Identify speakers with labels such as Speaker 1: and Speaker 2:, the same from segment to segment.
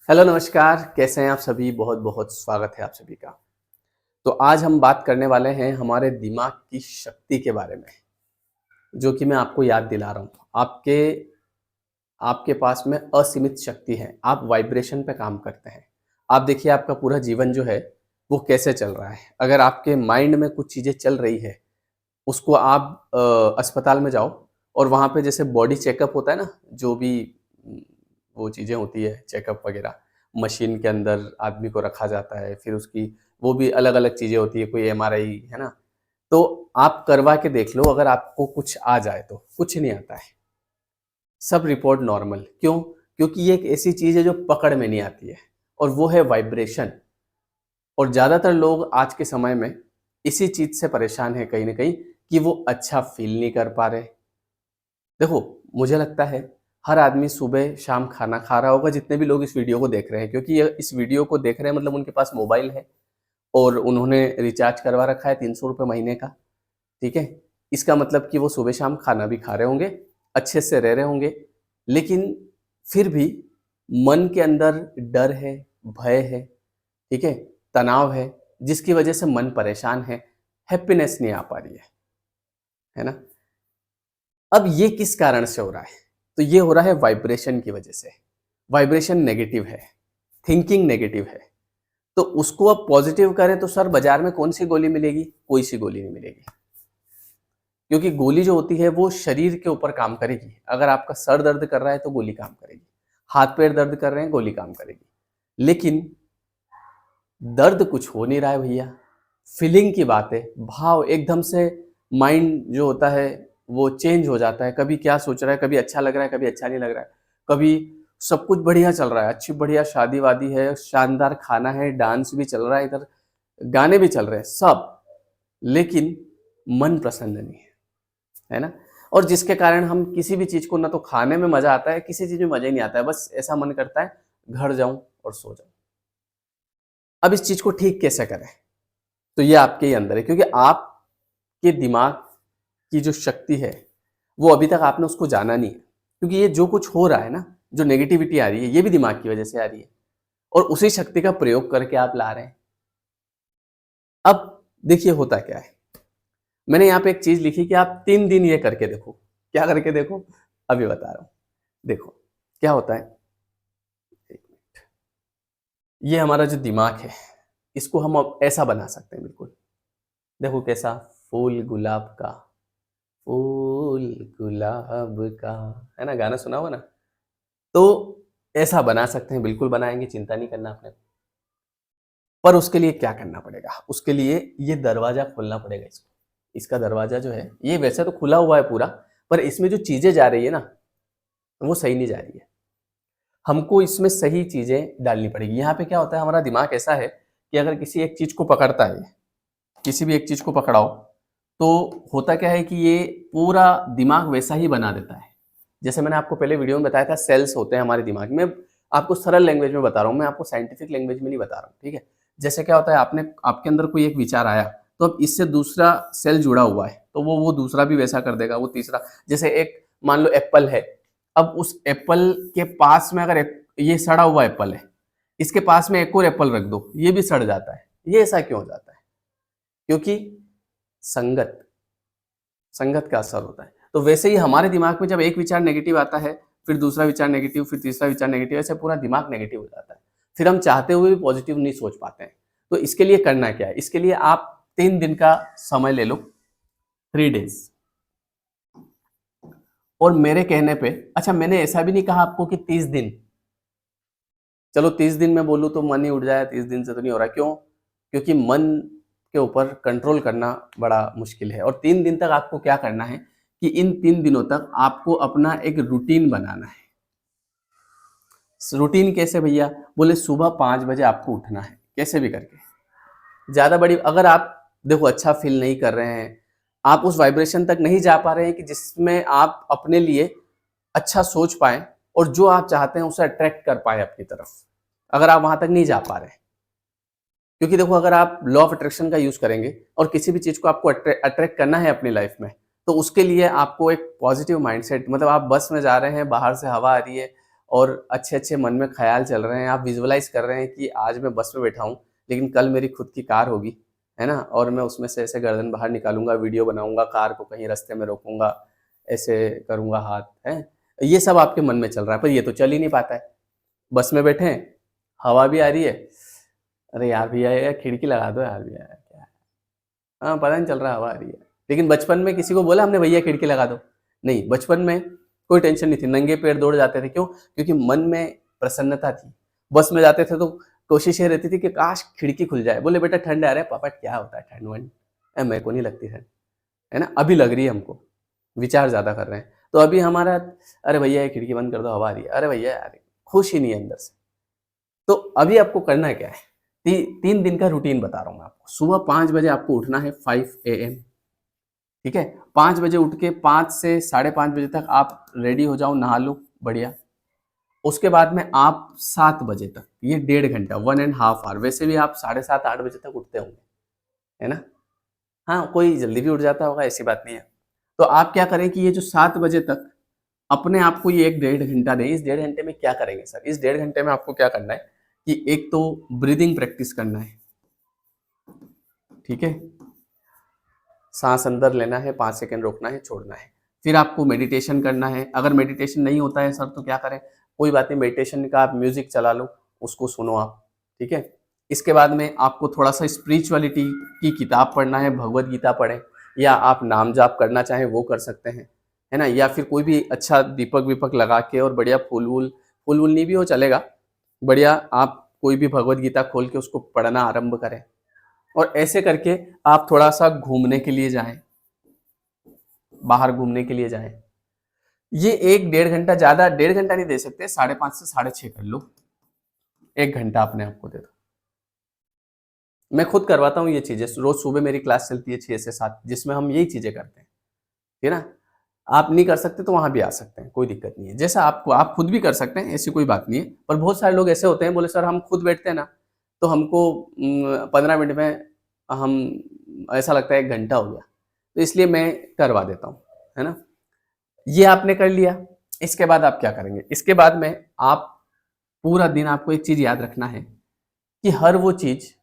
Speaker 1: Hello नमस्कार, कैसे हैं आप सभी? बहुत बहुत स्वागत है आप सभी का। तो आज हम बात करने वाले हैं हमारे दिमाग की शक्ति के बारे में, जो कि मैं आपको याद दिला रहा हूँ। आपके आपके पास में असीमित शक्ति है, आप वाइब्रेशन पे काम करते हैं। आप देखिए आपका पूरा जीवन जो है, वो कैसे चल रहा है। अगर आपके माइंड में कुछ चीज़ें चल रही है, उसको आप अस्पताल में जाओ और वहाँ पे जैसे बॉडी चेकअप होता है ना, जो भी उम, वो चीज़ें होती है चेकअप वगैरह, मशीन के अंदर आदमी को रखा जाता है, फिर उसकी वो भी अलग-अलग चीज़ें होती है, कोई एमआरआई, है ना? तो आप करवा के देख लो, अगर आपको कुछ आ जाए तो, कुछ नहीं आता है, सब रिपोर्ट नॉर्मल। क्यों? क्योंकि ये एक ऐसी चीज़ है जो पकड़ में नहीं आती है और वो है वाइब्रेशन। और ज़्यादातर लोग आज के समय में इसी चीज़ से परेशान हैं कहीं न कहीं कि वो अच्छा फ़ील नहीं कर पा रहे। देखो, मुझे लगता है हर आदमी सुबह-शाम खाना खा रहा होगा, जितने भी लोग इस वीडियो को देख रहे हैं, क्योंकि ये इस वीडियो को देख रहे हैं मतलब उनके पास मोबाइल है और उन्होंने रिचार्ज करवा रखा है ₹300 महीने का, ठीक है? इसका मतलब कि वो सुबह-शाम खाना भी खा रहे होंगे, अच्छे से रह रहे होंगे, लेकिन फिर भी मन के अंदर डर है, भय है, ठीक है? तनाव है, जिसकी वजह से मन परेशान है, हैप्पीनेस नहीं आ पा रही है ना? अब ये किस कारण से हो रहा है? तो ये हो रहा है वाइब्रेशन की वजह से। वाइब्रेशन नेगेटिव है, थिंकिंग नेगेटिव है। तो उसको आप पॉजिटिव करें तो सर बाज़ार में कौन-सी गोली मिलेगी? कोई-सी गोली नहीं मिलेगी। क्योंकि गोली जो होती है वो शरीर के ऊपर काम करेगी। अगर आपका सर दर्द कर रहा है तो गोली काम करेगी। हाथ-पैर दर्द कर रहे हैं, गोली काम करेगी। लेकिन दर्द कुछ हो नहीं रहा है भैया, फीलिंग की बात है, भाव एकदम से माइंड जो होता है वो चेंज हो जाता है, कभी क्या सोच रहा है, कभी अच्छा लग रहा है, कभी अच्छा नहीं लग रहा है, कभी सब कुछ बढ़िया चल रहा है, अच्छी बढ़िया शादी-वादी है, शानदार खाना है, डांस भी चल रहा है इधर, गाने भी चल रहे हैं, सब, लेकिन मन प्रसन्न नहीं है ना? और जिसके कारण हम किसी भी चीज़ को ना तो खाने में मज़ा आता है, किसी चीज़ में मज़ा ही नहीं आता है, बस ऐसा मन करता है घर जाऊँ और सो जाऊँ। अब इस चीज़ को ठीक कैसे करें? तो ये आपके ही अंदर है, क्योंकि आपके दिमाग की जो शक्ति है, वो अभी तक आपने उसको जाना नहीं है। क्योंकि ये जो कुछ हो रहा है ना, जो नेगेटिविटी आ रही है, ये भी दिमाग की वजह से आ रही है और उसी शक्ति का प्रयोग करके आप ला रहे हैं। अब देखिए होता क्या है, मैंने यहाँ पे एक चीज़ लिखी कि आप 3 दिन ये करके देखो। क्या करके देखो? अभी बता रहा हूँ। देखो, क्या होता है, एक मिनट, ये हमारा जो दिमाग है, इसको हम अब ऐसा बना सकते हैं बिल्कुल। देखो कैसा? फूल गुलाब का, फूल गुलाब का, है ना? गाना सुना होगा ना? तो ऐसा बना सकते हैं, बिल्कुल बनाएँगे, चिंता नहीं करना आपने। पर उसके लिए क्या करना पड़ेगा? उसके लिए ये दरवाज़ा खोलना पड़ेगा इसको। इसका दरवाज़ा जो है, ये वैसे तो खुला हुआ है पूरा, पर इसमें जो चीज़ें जा रही है ना, वो सही नहीं जा रही है। हमको इसमें सही चीज़ें डालनी पड़ेगी। यहाँ पे क्या होता है, हमारा दिमाग ऐसा है कि अगर किसी एक चीज़ को पकड़ता है, किसी भी एक चीज़ को पकड़ाओ, तो होता क्या है कि ये पूरा दिमाग वैसा ही बना देता है। जैसे मैंने आपको पहले वीडियो में बताया था, सेल्स होते हैं हमारे दिमाग में। आपको सरल लैंग्वेज में बता रहा हूँ, मैं आपको साइंटिफिक लैंग्वेज में नहीं बता रहा हूँ, ठीक है? जैसे क्या होता है, आपने आपके अंदर कोई एक विचार आया, तो अब इससे दूसरा सेल जुड़ा हुआ है, तो वो दूसरा भी वैसा कर देगा, वो तीसरा। जैसे एक मान लो एप्पल है, अब उस एप्पल के पास में अगर ये सड़ा हुआ एप्पल है, इसके पास में एक और एप्पल रख दो, ये भी सड़ जाता है। ये ऐसा क्यों हो जाता है? क्योंकि संगत संगत का असर होता है। तो वैसे ही हमारे दिमाग में जब एक विचार नेगेटिव आता है, फिर दूसरा विचार नेगेटिव, फिर तीसरा विचार नेगेटिव, ऐसे पूरा दिमाग नेगेटिव हो जाता है। फिर हम चाहते हुए भी पॉजिटिव नहीं सोच पाते हैं। तो इसके लिए करना क्या है? इसके लिए आप 3 दिन का समय ले लो, 3 डेज़, और मेरे कहने पे, अच्छा मैंने ऐसा भी नहीं कहा आपको कि 30 दिन, चलो 30 दिन मैं बोलूँ तो मन ही उठ जाए, 30 दिन से तो नहीं हो रहा। क्यों? क्योंकि मन के ऊपर कंट्रोल करना बड़ा मुश्किल है और 3 दिन तक आपको क्या करना है कि इन 3 दिनों तक आपको अपना एक रूटीन बनाना है। रूटीन कैसे भैया? बोले सुबह 5 बजे आपको उठना है, कैसे भी करके। ज़्यादा बड़ी, अगर आप देखो अच्छा फ़ील नहीं कर रहे हैं, आप उस वाइब्रेशन तक नहीं जा पा रहे हैं कि जिसमें आप अपने लिए अच्छा सोच पाएँ और जो आप चाहते हैं उसे अट्रैक्ट कर पाएँ अपनी तरफ। अगर आप वहाँ तक नहीं जा पा रहे हैं, क्योंकि देखो अगर आप लॉ ऑफ अट्रैक्शन का यूज़ करेंगे और किसी भी चीज़ को आपको अट्रैक्ट करना है अपनी लाइफ में, तो उसके लिए आपको एक पॉजिटिव माइंडसेट, मतलब आप बस में जा रहे हैं, बाहर से हवा आ रही है और अच्छे अच्छे मन में ख्याल चल रहे हैं, आप विजुअलाइज कर रहे हैं कि आज मैं बस में बैठा हूँ लेकिन कल मेरी खुद की कार होगी, है ना, और मैं उसमें से ऐसे गर्दन बाहर निकालूंगा, वीडियो बनाऊंगा, कार को कहीं रास्ते में रोकूंगा, ऐसे करूंगा हाथ, है, ये सब आपके मन में चल रहा है, पर ये तो चल ही नहीं पाता है। बस में बैठे हैं, हवा भी आ रही है, अरे यार भैया यार खिड़की लगा दो यार भैया, क्या है, हाँ पता नहीं चल रहा हवा आ रही है। लेकिन बचपन में किसी को बोला हमने भैया खिड़की लगा दो? नहीं, बचपन में कोई टेंशन नहीं थी, नंगे पैर दौड़ जाते थे। क्यों? क्योंकि मन में प्रसन्नता थी। बस में जाते थे तो कोशिश ये रहती थी कि काश खिड़की खुल जाए। बोले बेटा ठंड आ रहा है, पापा क्या होता है ठंड वंड, मेरे को नहीं लगती ठंड, है ना, अभी लग रही है हमको, विचार ज्यादा कर रहे हैं। तो अभी हमारा, अरे भैया ये खिड़की बंद कर दो हवा आ रही है, अरे भैया यार, खुश ही नहीं है अंदर से। तो अभी आपको करना क्या है, 3 दिन का रूटीन बता रहा हूँ मैं आपको। सुबह 5 बजे आपको उठना है, 5 AM, ठीक है। 5 बजे उठ के 5 से 5:30 बजे तक आप रेडी हो जाओ, नहा लो बढ़िया। उसके बाद में आप 7 बजे तक, ये 1.5 घंटा, 1.5 आवर, वैसे भी आप 7:30-8 बजे तक उठते होंगे, है ना, हाँ कोई जल्दी भी उठ जाता होगा, ऐसी बात नहीं है। तो आप क्या करें कि ये जो 7 बजे तक अपने आप को ये 1-1.5 घंटा दें। इस 1.5 घंटे में क्या करेंगे सर? इस 1.5 घंटे में आपको क्या करना है कि एक तो ब्रीदिंग प्रैक्टिस करना है, ठीक है, सांस अंदर लेना है, 5 सेकंड रोकना है, छोड़ना है। फिर आपको मेडिटेशन करना है। अगर मेडिटेशन नहीं होता है सर तो क्या करें? कोई बात नहीं, मेडिटेशन का आप म्यूजिक चला लो, उसको सुनो आप, ठीक है। इसके बाद में आपको थोड़ा सा स्पिरिचुअलिटी की किताब पढ़ना है, भगवत गीता पढ़ें, या आप नाम जाप करना चाहें वो कर सकते हैं, है ना, या फिर कोई भी अच्छा दीपक विपक लगा के और बढ़िया फूल वूल नहीं भी हो चलेगा, बढ़िया आप कोई भी भगवत गीता खोल के उसको पढ़ना आरंभ करें। और ऐसे करके आप थोड़ा सा घूमने के लिए जाएं, बाहर घूमने के लिए जाएं। ये 1-1.5 घंटा, ज्यादा 1.5 घंटा नहीं दे सकते, 5:30 से 6:30 कर लो, 1 घंटा अपने आप को दे दो। मैं खुद करवाता हूँ ये चीजें, रोज सुबह मेरी क्लास चलती है 6 से 7, जिसमें हम यही चीजें करते हैं, ठीक है ना। आप नहीं कर सकते तो वहां भी आ सकते हैं, कोई दिक्कत नहीं है, जैसा आपको, आप खुद भी कर सकते हैं, ऐसी कोई बात नहीं है। पर बहुत सारे लोग ऐसे होते हैं, बोले सर हम खुद बैठते हैं ना तो हमको 15 मिनट में हम, ऐसा लगता है 1 घंटा हो गया, तो इसलिए मैं करवा देता हूँ, है ना। ये आपने कर लिया। इसके बाद आप क्या करेंगे? इसके बाद में आप पूरा दिन, आपको एक चीज याद रखना है कि हर वो चीज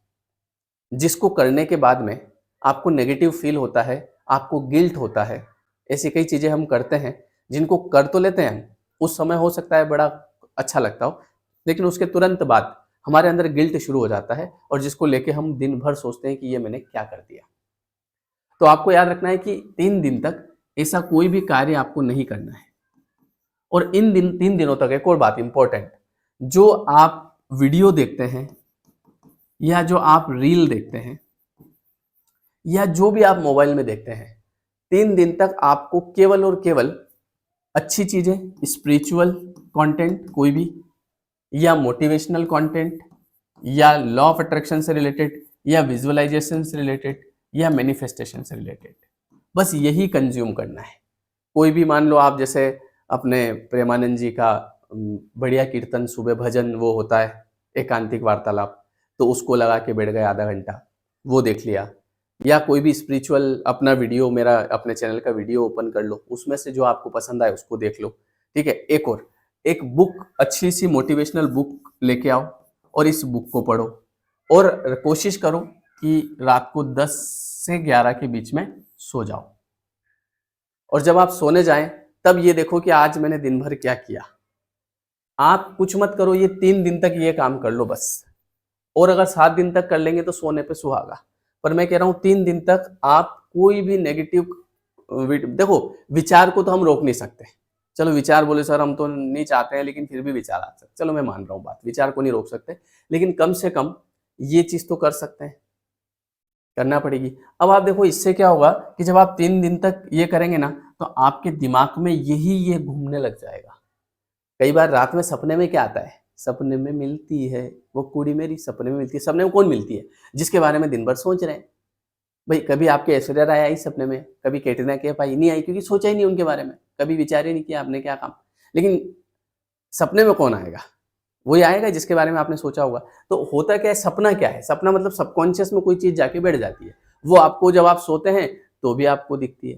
Speaker 1: जिसको करने के बाद में आपको नेगेटिव फील होता है, आपको गिल्ट होता है, ऐसी कई चीजें हम करते हैं जिनको कर तो लेते हैं हम, उस समय हो सकता है बड़ा अच्छा लगता हो, लेकिन उसके तुरंत बाद हमारे अंदर गिल्ट शुरू हो जाता है, और जिसको लेके हम दिन भर सोचते हैं कि ये मैंने क्या कर दिया। तो आपको याद रखना है कि 3 दिन तक ऐसा कोई भी कार्य आपको नहीं करना है। और इन 3 दिनों तक एक और बात इंपॉर्टेंट, जो आप वीडियो देखते हैं, या जो आप रील देखते हैं, या जो भी आप मोबाइल में देखते हैं, 3 दिन तक आपको केवल और केवल अच्छी चीजें, स्पिरिचुअल कंटेंट कोई भी, या मोटिवेशनल कंटेंट, या लॉ ऑफ अट्रैक्शन से रिलेटेड, या विजुअलाइजेशन से रिलेटेड, या मैनिफेस्टेशन से रिलेटेड, बस यही कंज्यूम करना है। कोई भी, मान लो आप जैसे अपने प्रेमानंद जी का बढ़िया कीर्तन, सुबह भजन वो होता है, एकांतिक वार्तालाप, तो उसको लगा के बैठ गए आधा घंटा, वो देख लिया। या कोई भी स्पिरिचुअल अपना वीडियो, मेरा अपने चैनल का वीडियो ओपन कर लो, उसमें से जो आपको पसंद आए उसको देख लो, ठीक है। एक बुक, अच्छी सी मोटिवेशनल बुक लेके आओ और इस बुक को पढ़ो, और कोशिश करो कि रात को 10 से 11 के बीच में सो जाओ। और जब आप सोने जाएं तब ये देखो कि आज मैंने दिन भर क्या किया। आप कुछ मत करो, ये 3 दिन तक ये काम कर लो बस। और अगर 7 दिन तक कर लेंगे तो सोने पे सुहागा, पर मैं कह रहा हूँ 3 दिन तक आप कोई भी नेगेटिव, देखो विचार को तो हम रोक नहीं सकते, चलो विचार बोले सर हम तो नहीं चाहते हैं लेकिन फिर भी विचार आ सकते, चलो मैं मान रहा हूँ बात, विचार को नहीं रोक सकते, लेकिन कम से कम ये चीज तो कर सकते हैं, करना पड़ेगी। अब आप देखो इससे क्या होगा कि जब आप 3 दिन तक ये करेंगे ना, तो आपके दिमाग में ये घूमने लग जाएगा। कई बार रात में सपने में क्या आता है, सपने में मिलती है वो कुड़ी मेरी, सपने में मिलती है। सपने में कौन मिलती है? जिसके बारे में दिन भर सोच रहे हैं। भाई कभी आपके ऐश्वर्या राय आई सपने में, कभी कैटरीना कैफ आई? नहीं आई, क्योंकि सोचा ही नहीं उनके बारे में, कभी विचार ही नहीं किया आपने क्या काम। लेकिन सपने में कौन आएगा? वही आएगा जिसके बारे में आपने सोचा होगा। तो होता क्या है, सपना क्या है? सपना मतलब सबकॉन्शियस में कोई चीज जाके बैठ जाती है, वो आपको जब आप सोते हैं तो भी आपको दिखती है,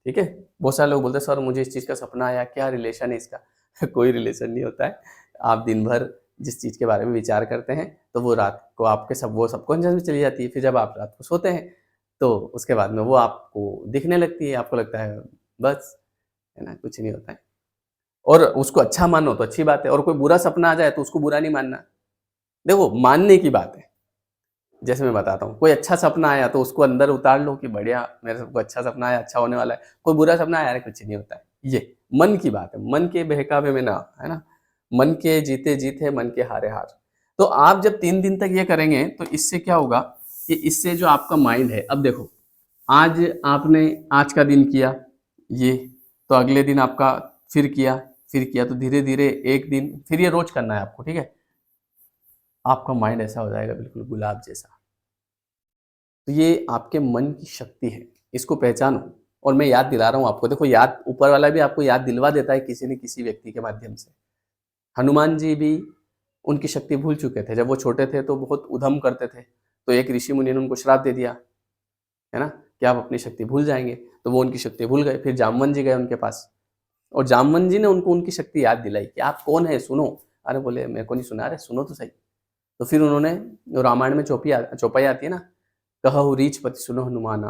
Speaker 1: ठीक है। बहुत सारे लोग बोलते हैं सर मुझे इस चीज का सपना आया, क्या रिलेशन है इसका? कोई रिलेशन नहीं होता है। आप दिन भर जिस चीज़ के बारे में विचार करते हैं, तो वो रात को आपके वो सबकॉन्शियस में चली जाती है। फिर जब आप रात को सोते हैं, तो उसके बाद में वो आपको दिखने लगती है, आपको लगता है बस, है ना, कुछ नहीं होता है। और उसको अच्छा मानो तो अच्छी बात है, और कोई बुरा सपना आ जाए तो उसको बुरा नहीं मानना। देखो, मानने की बात है। जैसे मैं बताता हूँ, कोई अच्छा सपना आया तो उसको अंदर उतार लो कि बढ़िया, मेरे को अच्छा सपना आया, अच्छा होने वाला है। कोई बुरा सपना आया, अरे कुछ नहीं होता है। ये मन की बात है, मन के बहकावे में ना, है ना? मन के जीते जीत है, मन के हारे हार। तो आप जब 3 दिन तक ये करेंगे, तो इससे क्या होगा कि इससे जो आपका माइंड है, अब देखो, आज आपने आज का दिन किया ये, तो अगले दिन आपका फिर किया, तो धीरे-धीरे 1 दिन फिर ये रोज़ करना है आपको, ठीक है? आपका माइंड ऐसा हो जाएगा बिल्कुल गुलाब जैसा। तो ये आपके मन की शक्ति है, इसको पहचानो। और मैं याद दिला रहा हूँ आपको, देखो, याद ऊपर वाला भी आपको याद दिलवा देता है किसी न किसी व्यक्ति के माध्यम से। हनुमान जी भी उनकी शक्ति भूल चुके थे, जब वो छोटे थे तो बहुत उधम करते थे, तो एक ऋषि मुनि ने उनको श्राप दे दिया, है ना, कि आप अपनी शक्ति भूल जाएंगे। तो वो उनकी शक्ति भूल गए, फिर जामवन जी गए उनके पास, और जामवन जी ने उनको उनकी शक्ति याद दिलाई कि आप कौन है, सुनो। अरे बोले, मेरे को नहीं सुना, अरे सुनो तो सही। तो फिर उन्होंने, रामायण में चौपाई आती है ना, कहु रीछ पति सुनो हनुमाना,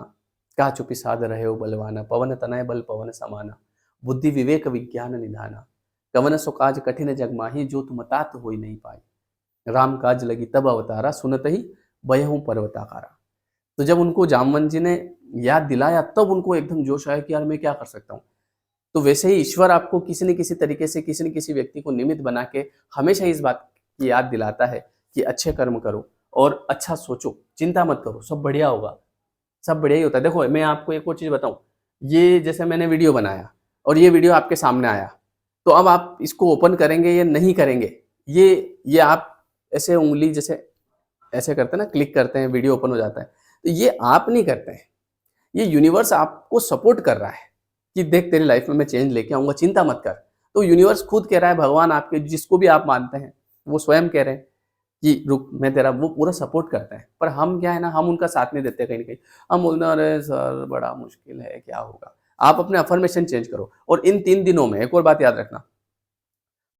Speaker 1: कहा चुपि साध रहे हो बलवाना, पवन तनय बल पवन समाना, बुद्धि विवेक विज्ञान निधाना, कवन सो काज कठिन जग माही, जो तुम तात होई नहीं पाई, राम काज लगी तब अवतारा, सुनत ही बयहूँ पर्वताकारा। तो जब उनको जामवन जी ने याद दिलाया, तब उनको एकदम जोश आया कि यार मैं क्या कर सकता हूँ। तो वैसे ही ईश्वर आपको किसी न किसी तरीके से, किसी न किसी व्यक्ति को निमित्त बना के हमेशा इस बात की याद दिलाता है कि अच्छे कर्म करो और अच्छा सोचो, चिंता मत करो, सब बढ़िया होगा, सब बढ़िया ही होता है। देखो, मैं आपको एक और चीज़ बताऊँ, ये जैसे मैंने वीडियो बनाया और ये वीडियो आपके सामने आया, तो अब आप इसको ओपन करेंगे या नहीं करेंगे, ये आप ऐसे उँगली जैसे ऐसे करते हैं ना, क्लिक करते हैं, वीडियो ओपन हो जाता है। तो ये आप नहीं करते हैं, ये यूनिवर्स आपको सपोर्ट कर रहा है कि देख, तेरी लाइफ में मैं चेंज लेके आऊँगा, चिंता मत कर। तो यूनिवर्स खुद कह रहा है, भगवान आपके, जिसको भी आप मानते हैं, वो स्वयं कह रहे हैं कि रुक, मैं तेरा, वो पूरा सपोर्ट करता है। पर हम क्या है ना, हम उनका साथ नहीं देते कहीं न कहीं। हम बोलते हैं, अरे सर बड़ा मुश्किल है, क्या होगा? आप अपने अफ़र्मेशन चेंज करो, और इन 3 दिनों में एक और बात याद रखना,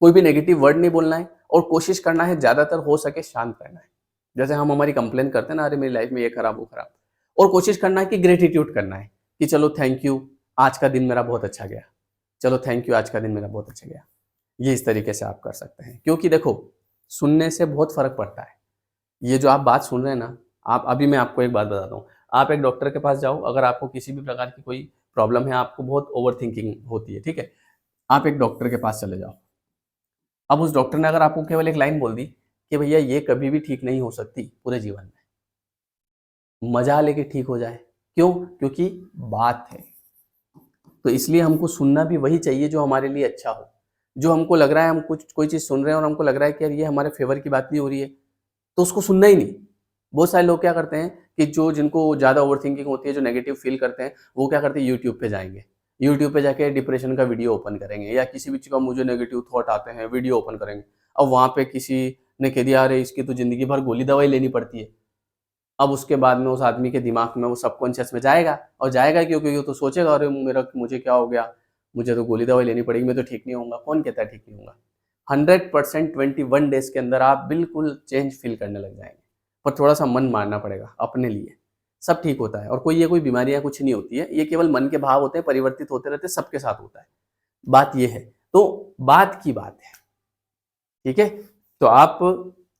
Speaker 1: कोई भी नेगेटिव वर्ड नहीं बोलना है, और कोशिश करना है ज़्यादातर हो सके शांत रहना है। जैसे हम हमारी कंप्लेन करते हैं ना, अरे मेरी लाइफ में ये खराब, वो खराब, और कोशिश करना है कि ग्रेटिट्यूड करना है कि चलो थैंक यू, आज का दिन मेरा बहुत अच्छा गया। चलो थैंक यू, आज का दिन मेरा बहुत अच्छा गया। ये इस तरीके से आप कर सकते हैं, क्योंकि देखो, सुनने से बहुत फ़र्क पड़ता है। ये जो आप बात सुन रहे हैं ना, आप अभी, मैं आपको एक बात बताता हूँ। आप एक डॉक्टर के पास जाओ, अगर आपको किसी भी प्रकार की कोई प्रॉब्लम है, आपको बहुत ओवरथिंकिंग होती है, ठीक है? आप एक डॉक्टर के पास चले जाओ। अब उस डॉक्टर ने अगर आपको केवल एक लाइन बोल दी कि भैया ये कभी भी ठीक नहीं हो सकती पूरे जीवन में, मजा लेके ठीक हो जाए। क्यों? क्योंकि बात है। तो इसलिए हमको सुनना भी वही चाहिए जो हमारे लिए अच्छा हो। जो हमको लग रहा है, हम कुछ कोई चीज़ सुन रहे हैं और हमको लग रहा है कि यार ये हमारे फ़ेवर की बात नहीं हो रही है, तो उसको सुनना ही नहीं। बहुत सारे लोग क्या करते हैं कि जिनको ज़्यादा ओवरथिंकिंग होती है, जो नेगेटिव फ़ील करते हैं, वो क्या करते हैं, यूट्यूब पे जाएँगे। यूट्यूब पे जाके डिप्रेशन का वीडियो ओपन करेंगे, या किसी भी चीज़ का मुझे नेगेटिव थॉट आते हैं, वीडियो ओपन करेंगे। अब वहाँ पे किसी ने कह दिया, अरे इसकी तो ज़िंदगी भर गोली दवाई लेनी पड़ती है। अब उसके बाद में उस आदमी के दिमाग में वो सबकॉन्शियस में जाएगा, और जाएगा क्यों? क्योंकि वो तो सोचेगा, अरे मुझे क्या हो गया? मुझे तो गोली दवाई लेनी पड़ेगी, मैं तो ठीक नहीं होऊँगा। कौन कहता है ठीक नहीं होऊँगा? 100% 21 डेज़ के अंदर आप बिल्कुल चेंज फ़ील करने लग जाएँगे। पर थोड़ा-सा मन मारना पड़ेगा अपने लिए, सब ठीक होता है। और कोई बीमारियाँ कुछ नहीं होती है, ये केवल मन के भाव होते हैं, परिवर्तित होते रहते हैं, सबके साथ होता है। बात ये है, तो बात की बात है, ठीक है? तो आप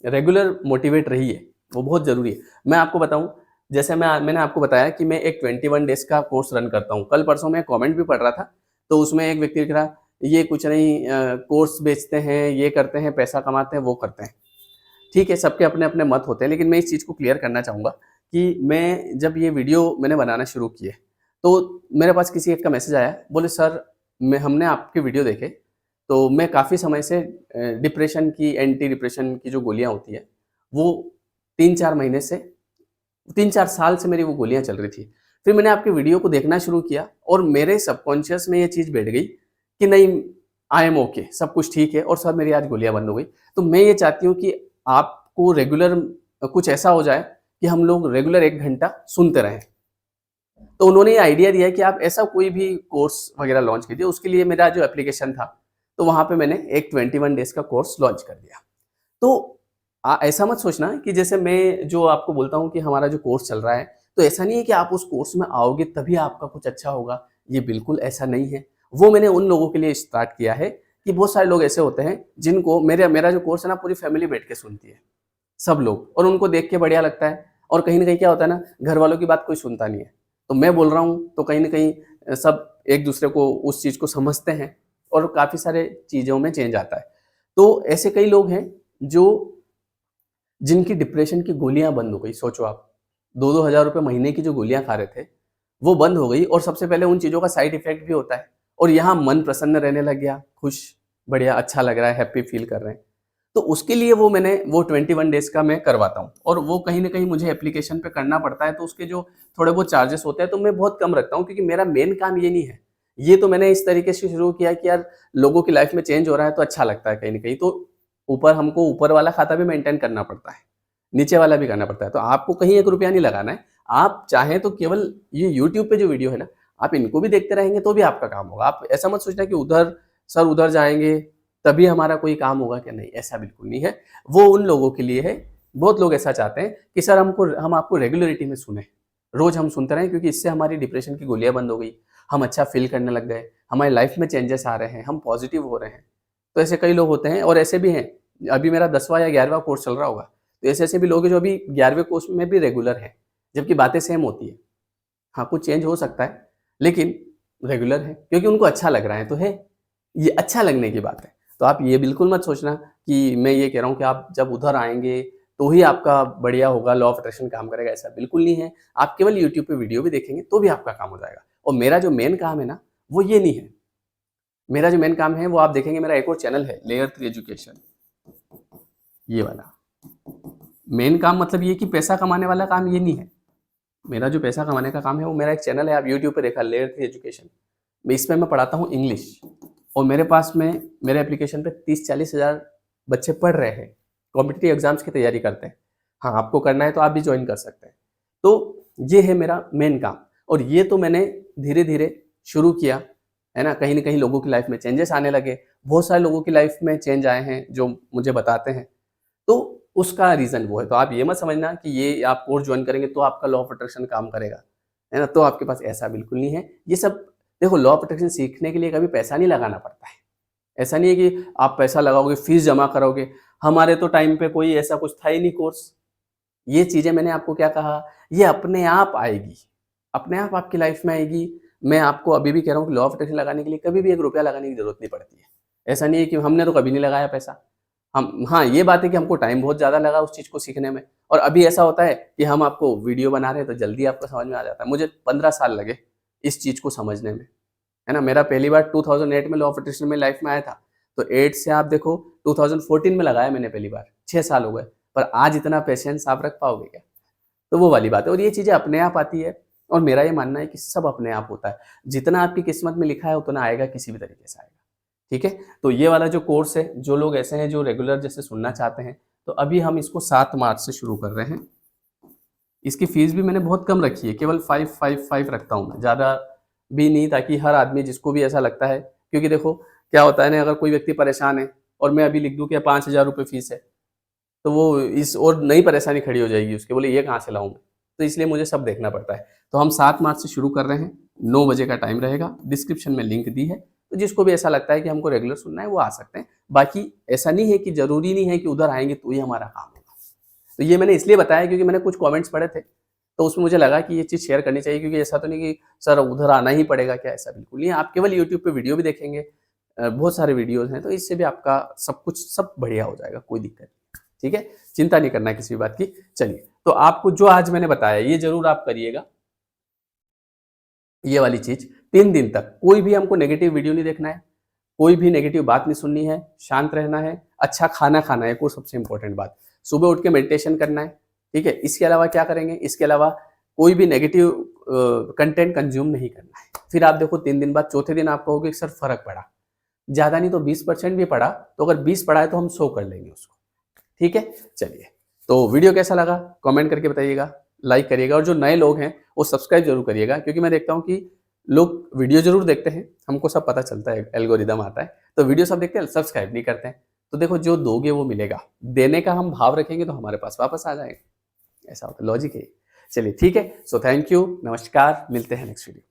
Speaker 1: रेगुलर मोटिवेट रहिए, वो बहुत ज़रूरी है। मैं आपको बताऊँ, जैसे मैंने आपको बताया कि मैं एक 21 डेज़ का कोर्स रन करता हूँ। कल-परसों मैं कमेंट भी पढ़ रहा था, तो उसमें एक व्यक्ति लिख रहा, ये कुछ नहीं, कोर्स बेचते हैं, ये करते हैं, पैसा कमाते हैं, वो करते हैं। ठीक है, सबके अपने-अपने मत होते हैं, लेकिन मैं इस चीज़ को क्लियर करना चाहूँगा कि मैं जब ये वीडियो मैंने बनाना शुरू किए, तो मेरे पास किसी एक का मैसेज आया, बोले सर, हमने आपके वीडियो देखे, तो मैं काफ़ी समय से डिप्रेशन की, एंटी डिप्रेशन की जो गोलियाँ होती है, वो 3-4 महीने से, 3-4 साल से मेरी वो गोलियाँ चल रही थी। फिर मैंने आपके वीडियो को देखना शुरू किया, और मेरे सबकॉन्शियस में ये चीज़ बैठ गई कि नहीं, आई एम ओके, सब कुछ ठीक है, और सब मेरी आज गोलियाँ बंद हो गई। तो मैं ये चाहती हूँ कि आपको रेगुलर कुछ ऐसा हो जाए कि हम लोग रेगुलर 1 घंटा सुनते रहें। तो उन्होंने ये आइडिया दिया कि आप ऐसा कोई भी कोर्स वगैरह लॉन्च कीजिए। उसके लिए मेरा जो एप्लीकेशन था, तो वहाँ पे मैंने एक 21 डेज़ का कोर्स लॉन्च कर दिया। तो ऐसा मत सोचना कि जैसे मैं जो आपको बोलता हूँ कि हमारा जो कोर्स चल रहा है, तो ऐसा नहीं है कि आप उस कोर्स में आओगे तभी आपका कुछ अच्छा होगा, ये बिल्कुल ऐसा नहीं है। वो मैंने उन लोगों के लिए स्टार्ट किया है कि बहुत सारे लोग ऐसे होते हैं जिनको मेरा जो कोर्स है ना पूरी फैमिली बैठ के सुनती है, सब लोग, और उनको देख के बढ़िया लगता है और कहीं न कहीं क्या होता है ना, घर वालों की बात कोई सुनता नहीं है। तो मैं बोल रहा हूँ तो कहीं न कहीं सब एक-दूसरे को उस चीज़ को समझते हैं और काफ़ी सारे चीज़ों में चेंज आता है। तो ऐसे कई लोग हैं जो जिनकी डिप्रेशन की गोलियाँ बंद हो गई, सोचो आप। 2-2 हज़ार रुपए महीने की जो गोलियाँ खा रहे थे, वो बंद हो गई और सबसे पहले उन चीज़ों का साइड इफ़ेक्ट भी होता है और यहाँ मन प्रसन्न रहने लग गया, खुश, बढ़िया, अच्छा लग रहा है, हैप्पी फ़ील कर रहे हैं। तो उसके लिए वो 21 डेज़ का मैं करवाता हूँ और वो कहीं न कहीं मुझे एप्लीकेशन पे करना पड़ता है, तो उसके जो थोड़े बहुत चार्जेस होते हैं, तो मैं बहुत कम रखता हूँ क्योंकि मेरा मेन काम ये नहीं है। ये तो मैंने इस तरीके से शुरू किया कि यार लोगों की लाइफ़ में चेंज हो रहा है तो अच्छा लगता है कहीं न कहीं, तो हमको ऊपर वाला खाता भी मेंटेन करना पड़ता है। नीचे वाला भी करना पड़ता है। तो आपको कहीं 1 रुपया नहीं लगाना है। आप चाहें तो केवल ये यूट्यूब पे जो वीडियो है ना, आप इनको भी देखते रहेंगे तो भी आपका काम होगा। आप ऐसा मत सोचना कि उधर जाएँगे तभी हमारा कोई काम होगा क्या, नहीं, ऐसा बिल्कुल नहीं है। वो उन लोगों के लिए है, बहुत लोग ऐसा चाहते हैं कि सर हम आपको रेगुलरिटी में सुनें। रोज़ हम सुनते रहें क्योंकि इससे हमारी डिप्रेशन की गोलियाँ बंद हो गई। हम अच्छा फ़ील करने लग गए, हमारी लाइफ़ में चेंजेस आ रहे हैं, हम पॉज़िटिव हो रहे हैं। तो ऐसे कई लोग होते हैं और ऐसे भी हैं, अभी मेरा 10वाँ या 11वाँ कोर्स चल रहा होगा। तो ऐसे-ऐसे भी लोग हैं जो अभी 11वें कोर्स में भी रेगुलर हैं, जबकि बातें सेम होती हैं। हाँ, कुछ चेंज हो सकता है, लेकिन रेगुलर है क्योंकि उनको अच्छा लग रहा है तो है। ये अच्छा लगने की बात है। तो आप ये बिल्कुल मत सोचना कि मैं ये कह रहा हूँ कि आप जब उधर आएँगे तो ही आपका बढ़िया होगा, लॉ ऑफ अट्रैक्शन काम करेगा, ऐसा बिल्कुल नहीं है। आप केवल यूट्यूब पे वीडियो भी देखेंगे तो भी आपका काम हो जाएगा। और मेरा जो मेन काम है ना, वो ये नहीं है। मेरा जो मेन काम है वो आप देखेंगे, मेरा एक और चैनल है, लेयर 3 एजुकेशन, ये वाला। मेन काम मतलब ये कि पैसा कमाने वाला काम ये नहीं है। मेरा जो पैसा कमाने का काम है वो मेरा एक चैनल है, आप यूट्यूब पे देखा, लेयर 3 एजुकेशन। इसमें मैं पढ़ाता हूँ इंग्लिश और मेरे पास में मेरे एप्लीकेशन पे 30-40 हज़ार बच्चे पढ़ रहे हैं, कॉम्पिटिटिव एग्ज़ाम्स की तैयारी करते हैं। हाँ, आपको करना है तो आप भी जॉइन कर सकते हैं। तो ये है मेरा मेन काम और ये तो मैंने धीरे-धीरे शुरू किया, है ना? कहीं न कहीं लोगों की लाइफ़ में चेंजेस आने लगे। बहुत सारे लोगों की लाइफ़ में चेंज आए हैं जो मुझे बताते हैं। तो उसका रीज़न वो है। तो आप ये मत समझना कि ये आप कोर्स जॉइन करेंगे तो आपका लॉ ऑफ अट्रैक्शन काम करेगा, है ना? तो आपके पास ऐसा बिल्कुल नहीं है। ये सब देखो, लॉ ऑफ अट्रैक्शन सीखने के लिए कभी पैसा नहीं लगाना पड़ता है। ऐसा नहीं है कि आप पैसा लगाओगे, फीस जमा करोगे। हमारे तो टाइम पे कोई ऐसा कुछ था ही नहीं कोर्स। ये चीज़ें मैंने आपको क्या कहा, ये अपने आप आएगी। अपने आप आपकी लाइफ़ में आएगी। मैं आपको अभी भी कह रहा हूँ कि लॉ ऑफ अट्रैक्शन लगाने के लिए कभी भी 1 रुपया लगाने की ज़रूरत नहीं पड़ती है। ऐसा नहीं है कि हमने तो कभी नहीं लगाया पैसा। हम हाँ, ये बात है कि हमको टाइम बहुत ज़्यादा लगा उस चीज़ को सीखने में और अभी ऐसा होता है कि हम आपको वीडियो बना रहे हैं तो जल्दी आपको समझ में आ जाता है। मुझे 15 साल लगे इस चीज़ को समझने में, है ना? मेरा पहली बार 2008 में लॉ ऑफ अट्रैक्शन में लाइफ़ में आया था। तो 8 से आप देखो 2014 में लगाया मैंने पहली बार, 6 साल हो गए। पर आज इतना पेशेंस आप रख पाओगे क्या? तो वो वाली बात है और ये चीज़ें अपने आप आती है और मेरा ये मानना है कि सब अपने आप होता है। जितना आपकी किस्मत में लिखा है उतना आएगा, किसी भी तरीके से आएगा। ठीक है? तो ये वाला जो कोर्स है, जो लोग ऐसे हैं जो रेगुलर जैसे सुनना चाहते हैं, तो अभी हम इसको 7 मार्च से शुरू कर रहे हैं। इसकी फ़ीस भी मैंने बहुत कम रखी है, केवल 555 रखता हूँ मैं, ज़्यादा भी नहीं, ताकि हर आदमी जिसको भी ऐसा लगता है, क्योंकि देखो क्या होता है ना, अगर कोई व्यक्ति परेशान है और मैं अभी लिख दूँ कि 5000 रुपए फ़ीस है, तो वो इस और नई परेशानी खड़ी हो जाएगी उसकी, बोले ये कहाँ से लाऊँ मैं? तो इसलिए मुझे सब देखना पड़ता है। तो हम 7 मार्च से शुरू कर रहे हैं, 9 बजे का टाइम रहेगा, डिस्क्रिप्शन में लिंक दी है, तो जिसको भी ऐसा लगता है कि हमको रेगुलर सुनना है वो आ सकते हैं। बाकी ऐसा नहीं है कि ज़रूरी नहीं है कि उधर आएँगे तो ही हमारा काम होगा। तो ये मैंने इसलिए बताया क्योंकि मैंने कुछ कमेंट्स पढ़े थे, तो उसमें मुझे लगा कि ये चीज़ शेयर करनी चाहिए, क्योंकि ऐसा तो नहीं कि सर उधर आना ही पड़ेगा क्या, ऐसा बिल्कुल नहीं है। आप केवल यूट्यूब पे वीडियो भी देखेंगे, बहुत सारे वीडियोज़ हैं, तो इससे भी आपका सब बढ़िया हो जाएगा, कोई दिक्कत नहीं। ठीक है? चिंता नहीं करना है किसी भी बात की। चलिए, तो आपको जो आज मैंने बताया ये ज़रूर आप करिएगा, ये वाली चीज़ 3 दिन तक। कोई भी हमको नेगेटिव वीडियो नहीं देखना है, कोई भी नेगेटिव बात नहीं सुननी है, शांत रहना है, अच्छा खाना खाना है, एक और सबसे इम्पोर्टेंट बात, सुबह उठ के मेडिटेशन करना है, ठीक है? इसके अलावा क्या करेंगे, इसके अलावा कोई भी नेगेटिव कंटेंट कंज़्यूम नहीं करना है। फिर आप देखो 3 दिन बाद, चौथे दिन आप कहोगे सर फ़र्क पड़ा। ज़्यादा नहीं तो 20% भी पड़ा, तो अगर 20 पड़ा है तो हम 100 कर लेंगे उसको। ठीक है? चलिए, तो वीडियो कैसा लगा कमेंट करके बताइएगा, लाइक करिएगा और जो नए लोग हैं वो सब्सक्राइब ज़रूर करिएगा, क्योंकि मैं देखता हूँ कि लोग वीडियो ज़रूर देखते हैं, हमको सब पता चलता है, एल्गोरिदम आता है। तो वीडियो सब देखते हैं, सब्सक्राइब नहीं करते हैं। तो देखो जो दोगे वो मिलेगा, देने का हम भाव रखेंगे तो हमारे पास वापस आ जाएगा, ऐसा होता है, लॉजिक है। चलिए ठीक है, सो थैंक यू, नमस्कार, मिलते हैं नेक्स्ट वीडियो।